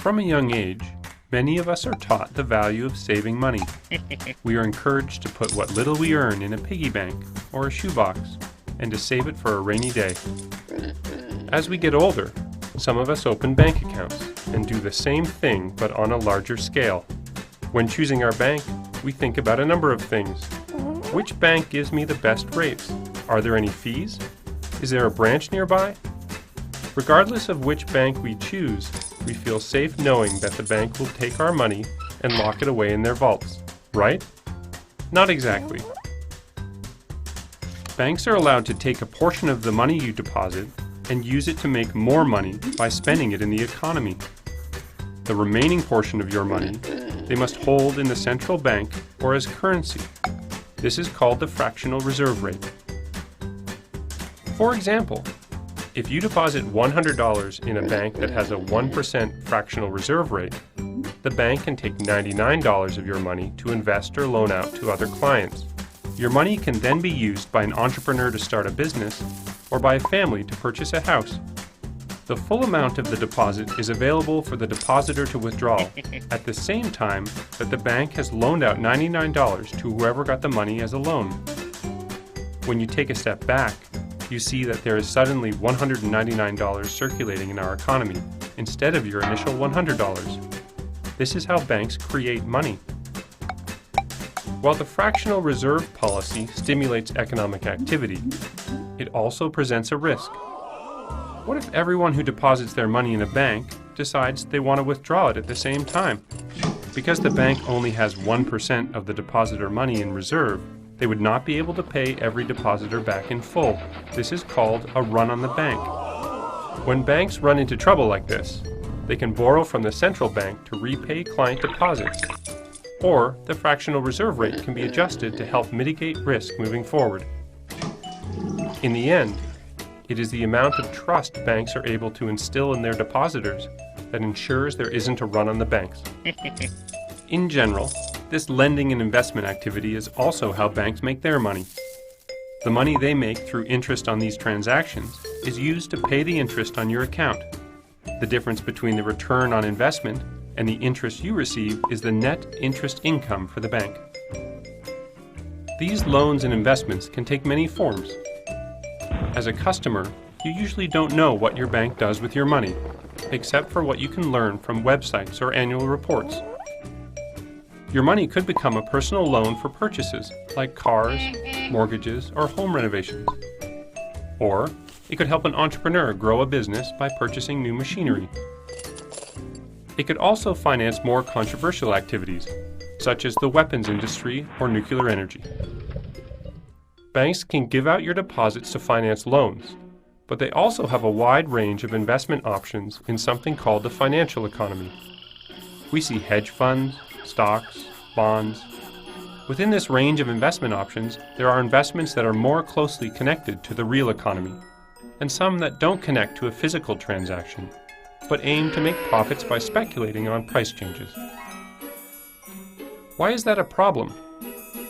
From a young age, many of us are taught the value of saving money. We are encouraged to put what little we earn in a piggy bank or a shoebox and to save it for a rainy day. As we get older, some of us open bank accounts and do the same thing but on a larger scale. When choosing our bank, we think about a number of things. Which bank gives me the best rates? Are there any fees? Is there a branch nearby? Regardless of which bank we choose, we feel safe knowing that the bank will take our money and lock it away in their vaults, right? Not exactly. Banks are allowed to take a portion of the money you deposit and use it to make more money by spending it in the economy. The remaining portion of your money they must hold in the central bank or as currency. This is called the fractional reserve rate. For example, if you deposit $100 in a bank that has a 1% fractional reserve rate, the bank can take $99 of your money to invest or loan out to other clients. Your money can then be used by an entrepreneur to start a business or by a family to purchase a house. The full amount of the deposit is available for the depositor to withdraw at the same time that the bank has loaned out $99 to whoever got the money as a loan. When you take a step back, you see that there is suddenly $199 circulating in our economy instead of your initial $100. This is how banks create money. While the fractional reserve policy stimulates economic activity, it also presents a risk. What if everyone who deposits their money in a bank decides they want to withdraw it at the same time? Because the bank only has 1% of the depositor money in reserve, they would not be able to pay every depositor back in full. This is called a run on the bank. When banks run into trouble like this, they can borrow from the central bank to repay client deposits, or the fractional reserve rate can be adjusted to help mitigate risk moving forward. In the end, it is the amount of trust banks are able to instill in their depositors that ensures there isn't a run on the banks. In general, this lending and investment activity is also how banks make their money. The money they make through interest on these transactions is used to pay the interest on your account. The difference between the return on investment and the interest you receive is the net interest income for the bank. These loans and investments can take many forms. As a customer, you usually don't know what your bank does with your money, except for what you can learn from websites or annual reports. Your money could become a personal loan for purchases like cars, mortgages, or home renovations. Or it could help an entrepreneur grow a business by purchasing new machinery. It could also finance more controversial activities, such as the weapons industry or nuclear energy. Banks can give out your deposits to finance loans, but they also have a wide range of investment options in something called the financial economy. We see hedge funds, stocks, bonds. Within this range of investment options, there are investments that are more closely connected to the real economy, and some that don't connect to a physical transaction, but aim to make profits by speculating on price changes. Why is that a problem?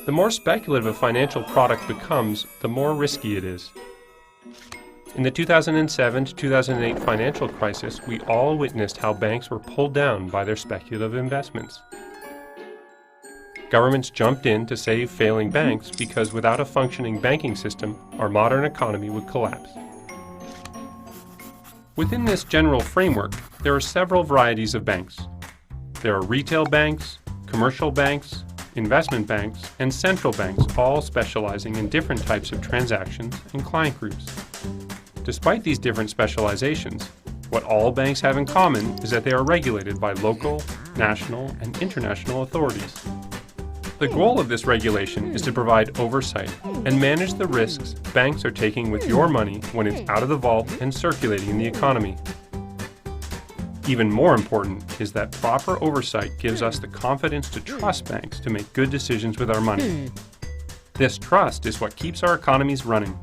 The more speculative a financial product becomes, the more risky it is. In the 2007 to 2008 financial crisis, we all witnessed how banks were pulled down by their speculative investments. Governments jumped in to save failing banks because without a functioning banking system, our modern economy would collapse. Within this general framework, there are several varieties of banks. There are retail banks, commercial banks, investment banks, and central banks, all specializing in different types of transactions and client groups. Despite these different specializations, what all banks have in common is that they are regulated by local, national, and international authorities. The goal of this regulation is to provide oversight and manage the risks banks are taking with your money when it's out of the vault and circulating in the economy. Even more important is that proper oversight gives us the confidence to trust banks to make good decisions with our money. This trust is what keeps our economies running.